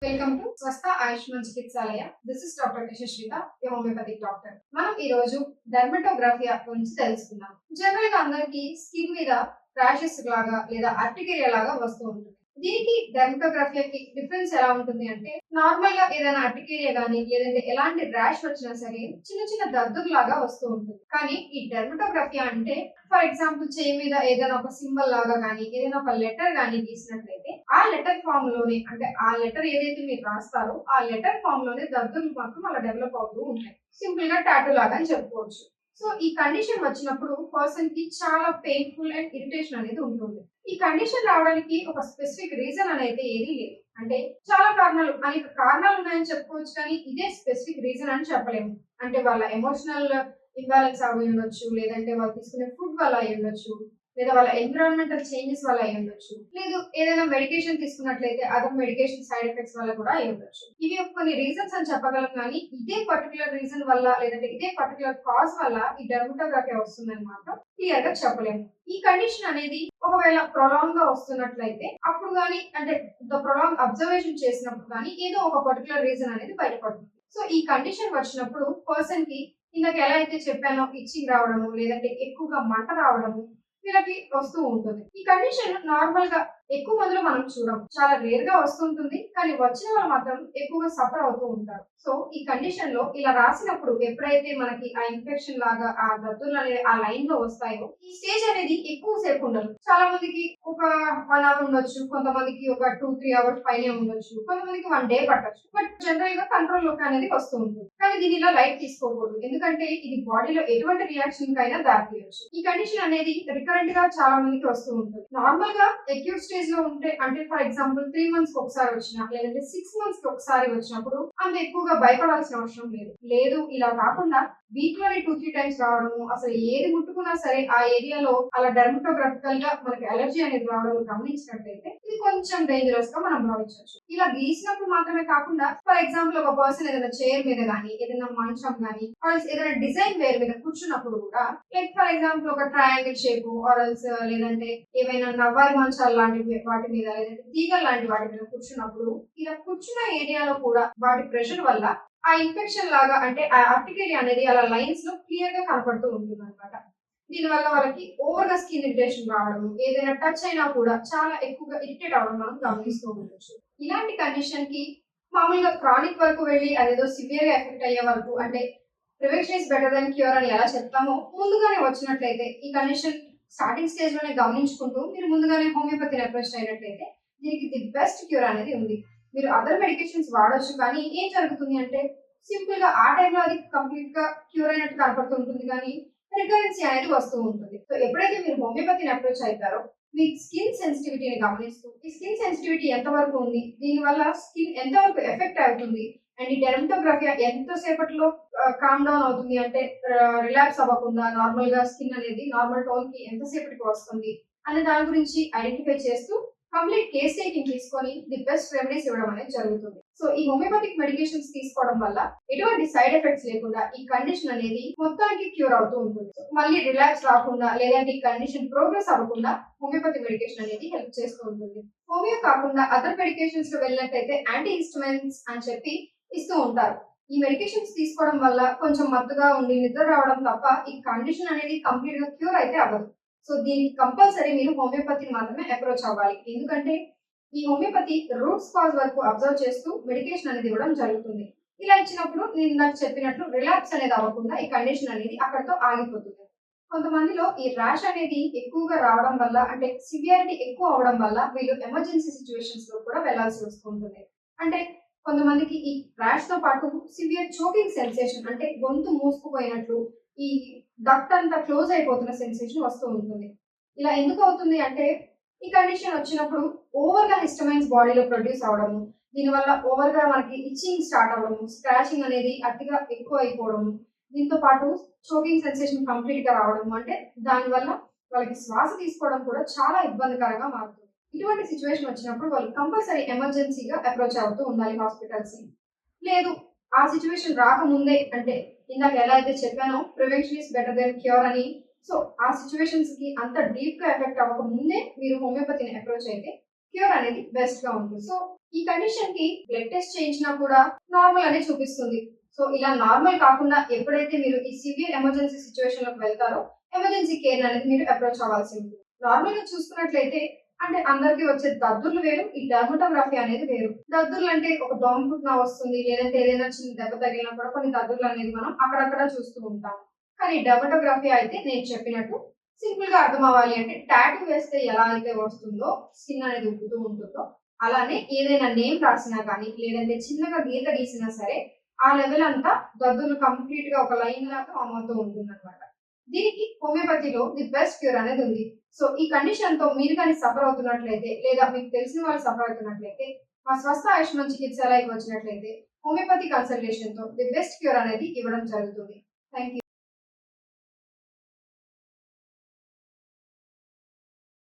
Welcome to Swastha Ayushman Chikitsalaya. This is doctor Yashasvita, a homeopathic doctor. మనం ఈ రోజు డెర్మటోగ్రఫియా గురించి తెలుసుకుందాం. జనరల్ గా అందరికి స్కిన్ మీద ర్యాషెస్ లాగా లేదా అర్టికేరియా లాగా వస్తూ ఉంటుంది. దీనికి డెర్మటోగ్రఫియాకి డిఫరెన్స్ ఎలా ఉంటుంది అంటే, నార్మల్ గా ఏదైనా అర్టికేరియా గానీ లేదంటే ఎలాంటి ర్యాష్ వచ్చినా సరే చిన్న చిన్న దద్దురు లాగా వస్తూ ఉంటుంది. కానీ ఈ డెర్మటోగ్రఫియా అంటే, ఫర్ ఎగ్జాంపుల్ చేయి మీద ఏదైనా ఒక సింబల్ లాగా గానీ ఏదైనా ఒక లెటర్ గానీ గీసినట్లయితే ఆ లెటర్ ఫామ్ లోనే, అంటే ఆ లెటర్ ఏదైతే మీరు రాస్తారో ఆ లెటర్ ఫామ్ లోనే దద్దుర్లు మాత్రం అలా డెవలప్ అవుతూ ఉంటాయి. సింపుల్ గా టాటూ లాగా అని చెప్పుకోవచ్చు. సో ఈ కండిషన్ వచ్చినప్పుడు పర్సన్ కి చాలా పెయిన్ఫుల్ అండ్ ఇరిటేషన్ అనేది ఉంటుంది. ఈ కండిషన్ రావడానికి ఒక స్పెసిఫిక్ రీజన్ అనేది ఏది లేదు. అంటే చాలా కారణాలు, అనేక కారణాలు ఉన్నాయని చెప్పుకోవచ్చు, కానీ ఇదే స్పెసిఫిక్ రీజన్ అని చెప్పలేము. అంటే వాళ్ళ ఎమోషనల్ ఇంబ్యాలెన్స్ అయి ఉండొచ్చు, లేదంటే వాళ్ళు తీసుకునే ఫుడ్ వల్ల అయి ఉండొచ్చు, లేదా వాళ్ళ ఎన్విరాన్మెంటల్ చేంజెస్ వల్ల అయి ఉండొచ్చు, లేదు ఏదైనా మెడికేషన్ తీసుకున్నట్లయితే అదర్ మెడికేషన్ సైడ్ ఎఫెక్ట్స్ వల్ల కూడా అయి ఉండొచ్చు. ఇవి కొన్ని రీజన్స్ అని చెప్పగలం, కానీ ఇదే పర్టికులర్ రీజన్ వల్ల లేదంటే ఇదే పర్టికులర్ కాజ్ వల్ల ఈ డెర్మటోగ్రఫీ వస్తుందని మాత్రం క్లియర్ గా చెప్పలేము. ఈ కండిషన్ అనేది ఒకవేళ ప్రొలాంగ్ గా వస్తున్నట్లయితే అప్పుడు కానీ, అంటే ద ప్రొలాంగ్ అబ్జర్వేషన్ చేసినప్పుడు కానీ ఏదో ఒక పర్టికులర్ రీజన్ అనేది బయటపడుతుంది. సో ఈ కండిషన్ వచ్చినప్పుడు పర్సన్ కి ఇందాక ఎలా అయితే చెప్పానో ఇచ్చింగ్ రావడము, లేదంటే ఎక్కువగా మంట రావడము, వీళ్ళకి వస్తూ ఉంటుంది. ఈ కండిషన్ నార్మల్ గా ఎక్కువ మందిలో మనం చూడం, చాలా రేర్ గా వస్తుంటుంది, కానీ వచ్చిన వాళ్ళు మాత్రం ఎక్కువగా సఫర్ అవుతూ ఉంటారు. సో ఈ కండిషన్ లో ఇలా రాసినప్పుడు ఎప్పుడైతే మనకి ఆ ఇన్ఫెక్షన్ లాగా ఆ దద్దులు అనేది ఆ లైన్ లో వస్తాయో, ఈ స్టేజ్ అనేది ఎక్కువ సేపు ఉండదు. చాలా మందికి ఒక 1 అవర్ ఉండొచ్చు, కొంతమందికి ఒక 2-3 అవర్స్ పైనే ఉండొచ్చు, కొంతమందికి 1 డే పట్టొచ్చు. బట్ జనరల్ గా కంట్రోల్ లోకి అనేది వస్తూ ఉంటుంది. కానీ దీని ఇలా లైట్ తీసుకోకూడదు, ఎందుకంటే ఇది బాడీలో ఎటువంటి రియాక్షన్ కైనా దారితీయొచ్చు. ఈ కండిషన్ అనేది రికరెంట్ గా చాలా మందికి వస్తూ ఉంటుంది. నార్మల్ గా అక్యూట్ స్టేజ్ లో ఉంటే, అంటే ఫర్ ఎగ్జాంపుల్ 3 months కి ఒకసారి వచ్చినా, లేదంటే 6 months కి ఒకసారి వచ్చినప్పుడు అంత ఎక్కువగా భయపడాల్సిన అవసరం లేదు. ఇలా కాకుండా వీక్ లోని 2-3 times రావడము, అసలు ఏది ముట్టుకున్నా సరే ఆ ఏరియాలో అలా డెర్మటోగ్రఫికల్ గా మనకి అలర్జీ అనేది రావడం గమనించినట్లయితే ఇది కొంచెం డేంజరస్ గా మనం భావించవచ్చు. ఇలా గీసినప్పుడు మాత్రమే కాకుండా, ఫర్ ఎగ్జాంపుల్ ఒక పర్సన్ ఏదైనా చైర్ మీద గానీ, ఏదైనా మంచం గానీ, ఏదైనా డిజైన్ వేర్ మీద కూర్చున్నప్పుడు కూడా, లైక్ ఫర్ ఎగ్జాంపుల్ ఒక ట్రయాంగిల్ షేప్ ఆరల్స్, లేదంటే ఏవైనా నవ్వారి మంచాలు లాంటి వాటి మీద, లేదంటే తీగల్ లాంటి వాటి మీద కూర్చున్నప్పుడు ఇలా కూర్చున్న ఏరియాలో కూడా వాటి ప్రెషర్ వల్ల ఆ ఇన్ఫెక్షన్ లాగా, అంటే ఆ ఆర్టికేరియా అనేది అలా లైన్స్ లో క్లియర్ గా కనపడుతూ ఉంటుంది అనమాట. దీనివల్ల వాళ్ళకి ఓవర్ గా స్కిన్ ఇరిటేషన్ రావడం, ఏదైనా టచ్ అయినా కూడా చాలా ఎక్కువగా ఇరిటేట్ అవడం మనం గమనిస్తూ ఉండొచ్చు. ఇలాంటి కండిషన్ కి మామూలుగా క్రానిక్ వరకు వెళ్ళి అదేదో సివియర్ గా ఎఫెక్ట్ అయ్యే వరకు, అంటే prevention is better than cure అని ఎలా చెప్తామో, ముందుగానే వచ్చినట్లయితే ఈ కండిషన్ స్టార్టింగ్ స్టేజ్ లోనే గమనించుకుంటూ మీరు ముందుగానే హోమియోపతిని అప్రోచ్ అయినట్లయితే దీనికి ది బెస్ట్ క్యూర్ అనేది ఉంది. మీరు అదర్ మెడికేషన్స్ వాడొచ్చు, కానీ ఏం జరుగుతుంది అంటే సింపుల్ గా ఆ టైంలో అది కంప్లీట్ గా క్యూర్ అయినట్టు కనపడుతూ ఉంటుంది, కానీ రికరెన్సీ అనేది వస్తూ ఉంటుంది. సో ఎప్పుడైతే మీరు హోమియోపతిని అప్రోచ్ అవుతారో మీ స్కిన్ సెన్సిటివిటీని గమనిస్తూ, ఈ స్కిన్ సెన్సిటివిటీ ఎంతవరకు ఉంది, దీనివల్ల స్కిన్ ఎంతవరకు ఎఫెక్ట్ అవుతుంది, అండ్ ఈ డెర్మటోగ్రఫియా ఎంతసేపట్లో కామ్ డౌన్ అవుతుంది, అంటే రిలాక్స్ అవ్వకుండా నార్మల్ గా స్కిన్ అనేది నార్మల్ టోన్ కి ఎంతసేపటికి వస్తుంది అనే దాని గురించి ఐడెంటిఫై చేస్తూ కంప్లీట్ కేస్ టేకింగ్ తీసుకొని ది బెస్ట్ రెమెడీస్ ఇవ్వడం అనేది జరుగుతుంది. సో ఈ హోమియోపతిక్ మెడికేషన్స్ తీసుకోవడం వల్ల ఎటువంటి సైడ్ ఎఫెక్ట్స్ లేకుండా ఈ కండిషన్ అనేది మొత్తానికి క్యూర్ అవుతూ ఉంటుంది. మళ్ళీ రిలాక్స్ రాకుండా, లేదంటే ఈ కండిషన్ ప్రోగ్రెస్ అవ్వకుండా హోమియోపతి మెడికేషన్ అనేది హెల్ప్ చేస్తూ ఉంటుంది. హోమియో కాకుండా అదర్ మెడికేషన్స్ లో వెళ్ళినట్టయితే యాంటీ హిస్టమైన్స్ అని చెప్పి ఇస్తూ ఉంటారు. ఈ మెడికేషన్స్ తీసుకోవడం వల్ల కొంచెం మత్తుగా ఉండి నిద్ర రావడం తప్ప ఈ కండిషన్ అనేది కంప్లీట్ గా క్యూర్ అయితే అవ్వదు. సో దీనికి కంపల్సరీ మీరు హోమియోపతిని మాత్రమే అప్రోచ్ అవ్వాలి, ఎందుకంటే ఈ హోమియోపతి రూట్స్ కాజ్ వరకు అబ్జర్వ్ చేస్తూ మెడికేషన్ అనేది ఇవ్వడం జరుగుతుంది. ఇలా ఇచ్చినప్పుడు నేను నాకు చెప్పినట్లు రిలాప్స్ అనేది అవ్వకుండా ఈ కండిషన్ అనేది అక్కడితో ఆగిపోతుంది. కొంతమందిలో ఈ ర్యాష్ అనేది ఎక్కువగా రావడం వల్ల, అంటే సివియారిటీ ఎక్కువ అవడం వల్ల వీళ్ళు ఎమర్జెన్సీ సిచ్యువేషన్స్ లో కూడా వెళ్లాల్సి వస్తుంటుంది. అంటే కొంతమందికి ఈ ర్యాష్ తో పాటు సివియర్ చోకింగ్ సెన్సేషన్, అంటే గొంతు మూసుకుపోయినట్లు, ఈ డక్ట్ అంతా క్లోజ్ అయిపోతున్న సెన్సేషన్ వస్తూ ఉంటుంది. ఇలా ఎందుకు అవుతుంది అంటే, ఈ కండిషన్ వచ్చినప్పుడు ఓవర్ గా హిస్టమైన్స్ బాడీలో ప్రొడ్యూస్ అవడము, దీనివల్ల ఓవర్ గా మనకి ఇచ్చింగ్ స్టార్ట్ అవ్వడము, స్క్రాచింగ్ అనేది అతిగా ఎక్కువ అయిపోవడము, దీంతో పాటు చోకింగ్ సెన్సేషన్ కంప్లీట్ గా రావడము, అంటే దానివల్ల వాళ్ళకి శ్వాస తీసుకోవడం కూడా చాలా ఇబ్బందికరంగా మారుతుంది. ఇటువంటి సిచ్యువేషన్ వచ్చినప్పుడు వాళ్ళు కంపల్సరీ ఎమర్జెన్సీగా అప్రోచ్ అవుతూ ఉండాలి హాస్పిటల్స్. లేదు ఆ సిచ్యువేషన్ రాకముందే, అంటే ఇందాక ఎలా అయితే చెప్పానో prevention is better than cure అని, సో ఆ సిచ్యువేషన్స్ కి అంత డీప్ గా ఎఫెక్ట్ అవ్వక ముందే మీరు హోమియోపతిని అప్రోచ్ అయితే క్యూర్ అనేది బెస్ట్ గా ఉంటుంది. సో ఈ కండిషన్ కి బ్లడ్ టెస్ట్ చేయించినా కూడా నార్మల్ అనే చూపిస్తుంది. సో ఇలా నార్మల్ కాకుండా ఎప్పుడైతే మీరు ఈ సివియర్ ఎమర్జెన్సీ సిచ్యువేషన్ లోకి వెళ్తారో ఎమర్జెన్సీ కేర్ అనేది మీరు అప్రోచ్ అవ్వాల్సి ఉంటుంది. నార్మల్ గా చూసుకున్నట్లయితే అంటే అందరికి వచ్చే దద్దుర్లు వేరు, ఈ డర్మటోగ్రఫీ అనేది వేరు. దద్దుర్లు అంటే ఒక దోమ పుట్టిన వస్తుంది, లేదంటే ఏదైనా చిన్న దెబ్బ తగిలినా కూడా కొన్ని దద్దుర్లు అనేది మనం అక్కడక్కడ చూస్తూ ఉంటాం. కానీ డర్మటోగ్రఫీ అయితే నేను చెప్పినట్టు సింపుల్ గా అర్థం అవ్వాలి అంటే టాటూ వేస్తే ఎలా అయితే వస్తుందో స్కిన్ అనేది ఉబ్బుతూ ఉంటుందో అలానే ఏదైనా నేమ్ రాసినా కానీ లేదంటే చిన్నగా గీత గీసినా సరే ఆ లెవెల్ అంతా దద్దులు కంప్లీట్ గా ఒక లైన్ లాగా ఫామ్ అవుతూ ఉంటుంది అనమాట. దీనికి హోమియోపతిలో ది బెస్ట్ క్యూర్ అనేది ఉంది. సో ఈ కండిషన్ తో మీరు కానీ సఫర్ అవుతున్నట్లయితే లేదా మీకు తెలిసిన వాళ్ళు సఫర్ అవుతున్నట్లయితే మా స్వస్థ ఆయుష్మాన్ చికిత్సాలయకి వచ్చినట్లయితే హోమియోపతి కన్సల్టేషన్ తో ది బెస్ట్ క్యూర్ అనేది ఇవ్వడం జరుగుతుంది. Thank you.